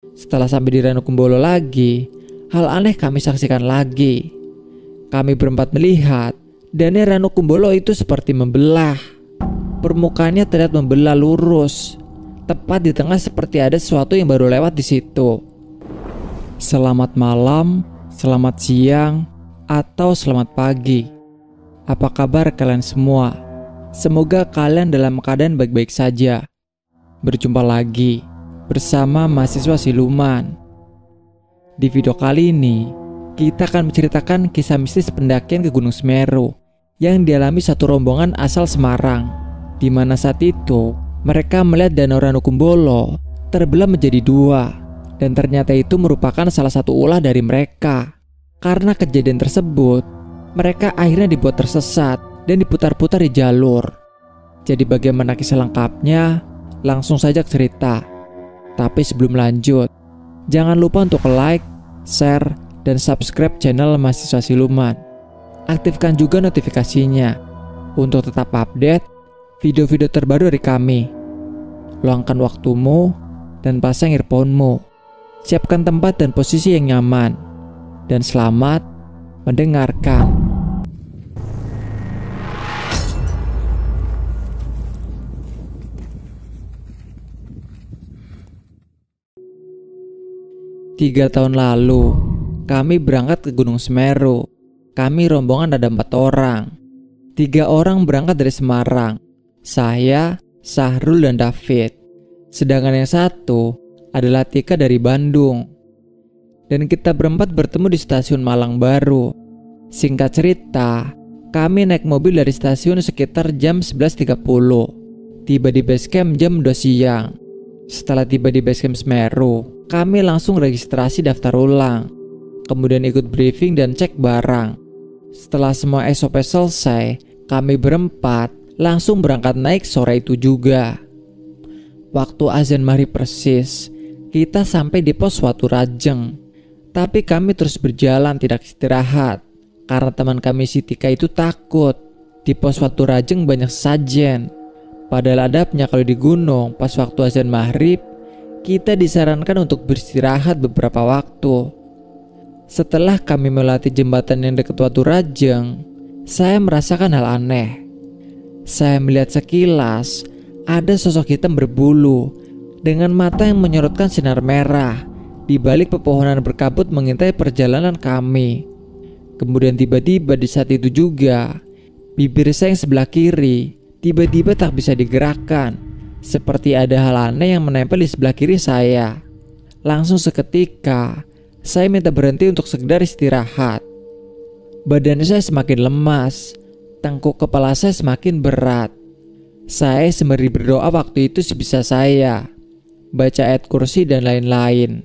Setelah sampai di Ranukumbolo lagi, hal aneh kami saksikan lagi. Kami berempat melihat danau Ranukumbolo itu seperti membelah. Permukaannya terlihat membelah lurus. Tepat di tengah seperti ada sesuatu yang baru lewat di situ. Selamat malam, selamat siang, atau selamat pagi. Apa kabar kalian semua? Semoga kalian dalam keadaan baik-baik saja. Berjumpa lagi bersama mahasiswa siluman. Di video kali ini, kita akan menceritakan kisah mistis pendakian ke Gunung Semeru yang dialami satu rombongan asal Semarang, di mana saat itu mereka melihat danau Ranukumbolo terbelah menjadi dua, dan ternyata itu merupakan salah satu ulah dari mereka. Karena kejadian tersebut, mereka akhirnya dibuat tersesat dan diputar-putar di jalur. Jadi bagaimana kisah lengkapnya? Langsung saja ke cerita. Tapi sebelum lanjut, jangan lupa untuk like, share, dan subscribe channel Mahasiswa Siluman. Aktifkan juga notifikasinya untuk tetap update video-video terbaru dari kami. Luangkan waktumu dan pasang earphone-mu. Siapkan tempat dan posisi yang nyaman. Dan selamat mendengarkan. Tiga tahun lalu, kami berangkat ke Gunung Semeru. Kami rombongan ada 4 orang. 3 orang berangkat dari Semarang. Saya, Sahrul, dan David. Sedangkan yang satu adalah Tika dari Bandung. Dan kita berempat bertemu di stasiun Malang Baru. Singkat cerita, kami naik mobil dari stasiun sekitar jam 11.30. Tiba di base camp jam 2 siang. Setelah tiba di base camp Semeru, kami langsung registrasi daftar ulang. Kemudian ikut briefing dan cek barang. Setelah semua SOP selesai, kami berempat langsung berangkat naik sore itu juga. Waktu azan maghrib persis, kita sampai di pos Waturajeng. Tapi kami terus berjalan tidak istirahat, karena teman kami si Tika itu takut. Di pos Waturajeng banyak sajen. Padahal adabnya kalau di gunung pas waktu azan maghrib, kita disarankan untuk beristirahat beberapa waktu. Setelah kami melewati jembatan yang dekat Waturajeng, saya merasakan hal aneh. Saya melihat sekilas ada sosok hitam berbulu dengan mata yang menyorotkan sinar merah di balik pepohonan berkabut mengintai perjalanan kami. Kemudian tiba-tiba di saat itu juga, bibir saya yang sebelah kiri tiba-tiba tak bisa digerakkan, seperti ada hal aneh yang menempel di sebelah kiri saya. Langsung seketika, saya minta berhenti untuk sekedar istirahat. Badan saya semakin lemas, tengkuk kepala saya semakin berat. Saya sembari berdoa waktu itu sebisa saya, baca ayat kursi dan lain-lain.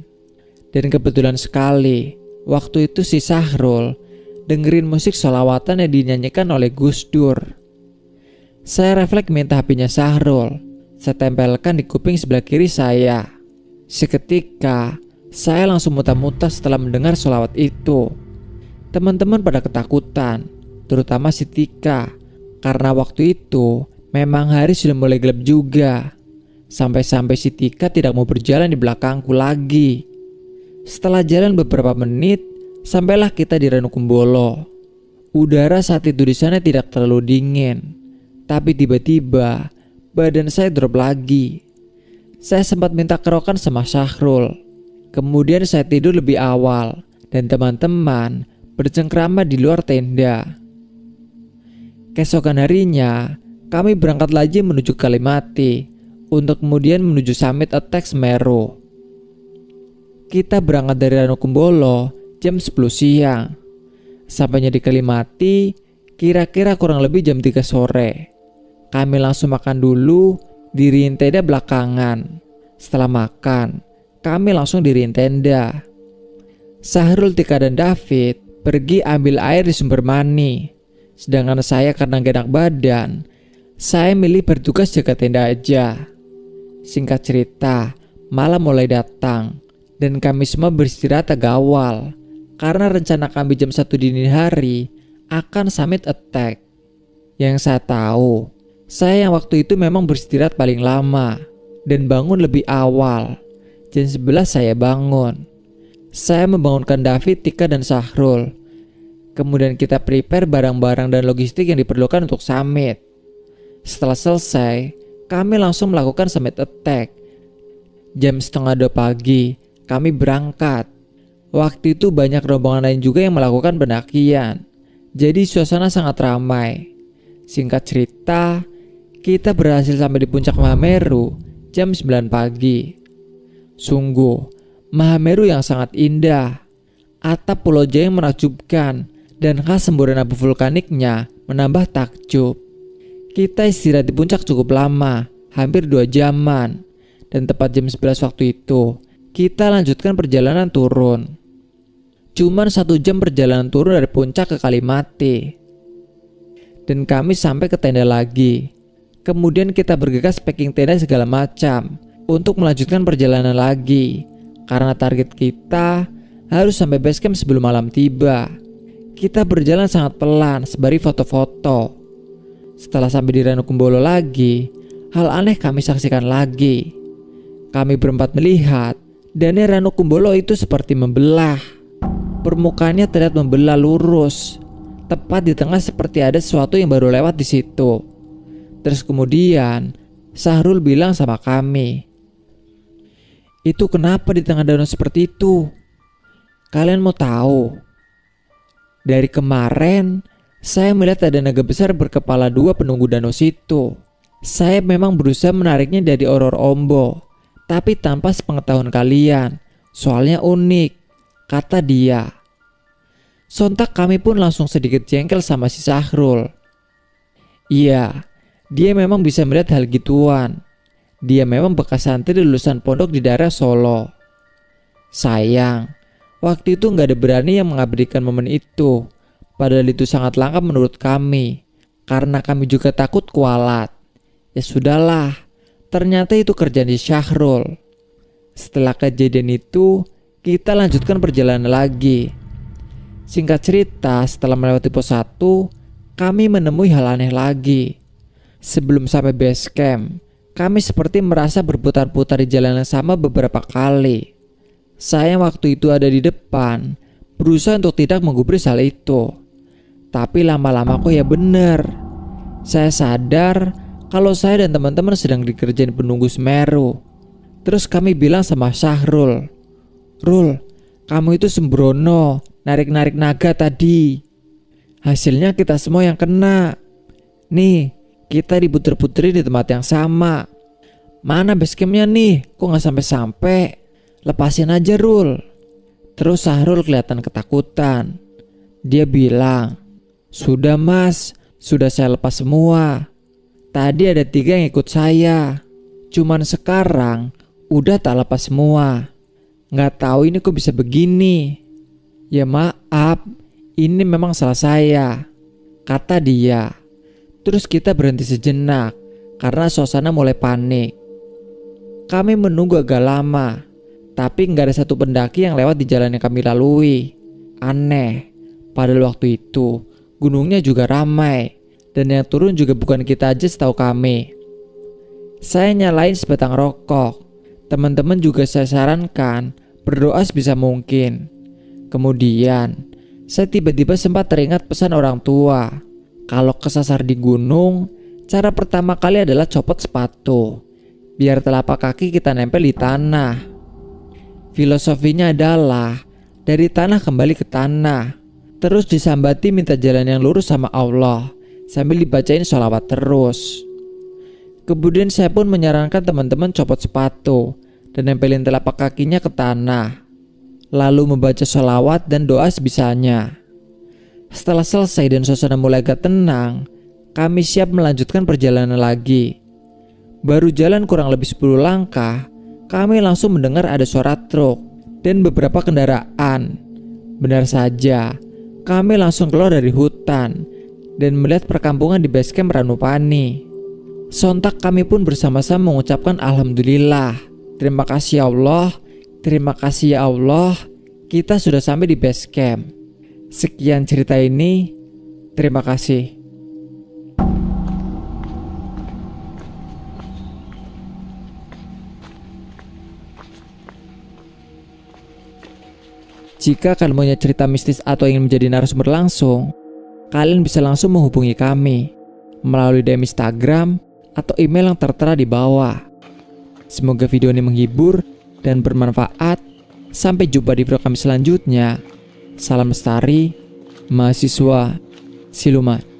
Dan kebetulan sekali, waktu itu si Sahrul dengerin musik sholawatan yang dinyanyikan oleh Gus Dur. Saya refleks minta HP-nya Sahrul. Saya tempelkan di kuping sebelah kiri saya. Seketika, saya langsung muntah-muntah setelah mendengar sholawat itu. Teman-teman pada ketakutan, terutama si Tika, karena waktu itu memang hari sudah mulai gelap juga. Sampai-sampai si Tika tidak mau berjalan di belakangku lagi. Setelah jalan beberapa menit, sampailah kita di Ranukumbolo. Udara saat itu di sana tidak terlalu dingin, tapi tiba-tiba badan saya drop lagi. Saya sempat minta kerokan sama Sahrul. Kemudian saya tidur lebih awal dan teman-teman bercengkrama di luar tenda. Keesokan harinya, kami berangkat lagi menuju Kalimati untuk kemudian menuju summit Atak Semeru. Kita berangkat dari Ranukumbolo jam 10 siang. Sampainya di Kalimati kira-kira kurang lebih jam 3 sore. Kami langsung makan dulu, diriin tenda belakangan. Setelah makan, kami langsung diriin tenda. Sahrul, Tika, dan David pergi ambil air di sumber mani. Sedangkan saya karena gak enak badan, saya milih bertugas jaga tenda aja. Singkat cerita, malam mulai datang dan kami semua beristirahat agak awal karena rencana kami jam 1 dini hari akan summit attack. Yang saya tahu, saya yang waktu itu memang beristirahat paling lama dan bangun lebih awal. Jam 11 saya bangun. Saya membangunkan David, Tika, dan Sahrul. Kemudian kita prepare barang-barang dan logistik yang diperlukan untuk summit. Setelah selesai, kami langsung melakukan summit attack. Jam 1:30 pagi, kami berangkat. Waktu itu banyak rombongan lain juga yang melakukan pendakian. Jadi suasana sangat ramai. Singkat cerita, kita berhasil sampai di puncak Mahameru jam 9 pagi. Sungguh, Mahameru yang sangat indah. Atap Pulau Jaya yang menakjubkan dan khas semburan abu vulkaniknya menambah takjub. Kita istirahat di puncak cukup lama, hampir 2 jaman. Dan tepat jam 11 waktu itu, kita lanjutkan perjalanan turun. Cuman 1 jam perjalanan turun dari puncak ke Kalimati. Dan kami sampai ke tenda lagi. Kemudian kita bergegas packing tenda segala macam untuk melanjutkan perjalanan lagi. Karena target kita harus sampai base camp sebelum malam tiba. Kita berjalan sangat pelan sembari foto-foto. Setelah sampai di Ranukumbolo lagi, hal aneh kami saksikan lagi. Kami berempat melihat danau Ranukumbolo itu seperti membelah. Permukaannya terlihat membelah lurus. Tepat di tengah seperti ada sesuatu yang baru lewat di situ. Terus kemudian Sahrul bilang sama kami, "Itu kenapa di tengah danau seperti itu? Kalian mau tahu? Dari kemarin saya melihat ada naga besar berkepala 2 penunggu danau situ. Saya memang berusaha menariknya dari Oror Ombo, tapi tanpa sepengetahuan kalian. Soalnya unik," kata dia. Sontak kami pun langsung sedikit jengkel sama si Sahrul. Iya, dia memang bisa melihat hal gituan. Dia memang bekas santri lulusan pondok di daerah Solo. Sayang, waktu itu gak ada berani yang mengabadikan momen itu. Padahal itu sangat langka menurut kami, karena kami juga takut kualat. Ya sudahlah, ternyata itu kerjaan di Syahrul. Setelah kejadian itu, kita lanjutkan perjalanan lagi. Singkat cerita, setelah melewati pos 1, kami menemui hal aneh lagi. Sebelum sampai base camp, kami seperti merasa berputar-putar di jalan yang sama beberapa kali. Saya waktu itu ada di depan, berusaha untuk tidak menggubris hal itu. Tapi lama-lama kok ya bener. Saya sadar kalau saya dan teman-teman sedang dikerjain penunggu Semeru. Terus kami bilang sama Sahrul, "Rul, kamu itu sembrono, narik-narik naga tadi. Hasilnya kita semua yang kena. Nih, kita diputer-puterin di tempat yang sama. Mana base campnya nih? Kok gak sampai-sampai? Lepasin aja, Rul." Terus Sahrul kelihatan ketakutan. Dia bilang, "Sudah mas, sudah saya lepas semua. Tadi ada 3 yang ikut saya. Cuman sekarang udah tak lepas semua. Gak tahu ini kok bisa begini. Ya maaf, ini memang salah saya," kata dia. Terus kita berhenti sejenak karena suasana mulai panik. Kami menunggu agak lama, tapi gak ada satu pendaki yang lewat di jalan yang kami lalui. Aneh, padahal waktu itu gunungnya juga ramai, dan yang turun juga bukan kita aja setahu kami. Saya nyalain sebatang rokok. Teman-teman juga saya sarankan berdoa sebisa mungkin. Kemudian saya tiba-tiba sempat teringat pesan orang tua. Kalau kesasar di gunung, cara pertama kali adalah copot sepatu, biar telapak kaki kita nempel di tanah. Filosofinya adalah dari tanah kembali ke tanah, terus disambati minta jalan yang lurus sama Allah, sambil dibacain sholawat terus. Kemudian saya pun menyarankan teman-teman copot sepatu dan nempelin telapak kakinya ke tanah, lalu membaca sholawat dan doa sebisanya. Setelah selesai dan suasana mulai agak tenang, kami siap melanjutkan perjalanan lagi. Baru jalan kurang lebih 10 langkah, kami langsung mendengar ada suara truk dan beberapa kendaraan. Benar saja, kami langsung keluar dari hutan dan melihat perkampungan di base camp Ranupani. Sontak kami pun bersama-sama mengucapkan Alhamdulillah. Terima kasih ya Allah, terima kasih ya Allah, kita sudah sampai di base camp. Sekian cerita ini, terima kasih. Jika kalian punya cerita mistis atau ingin menjadi narasumber langsung, kalian bisa langsung menghubungi kami melalui DM Instagram atau email yang tertera di bawah. Semoga video ini menghibur dan bermanfaat. Sampai jumpa di video kami selanjutnya. Salam lestari, mahasiswa siluman.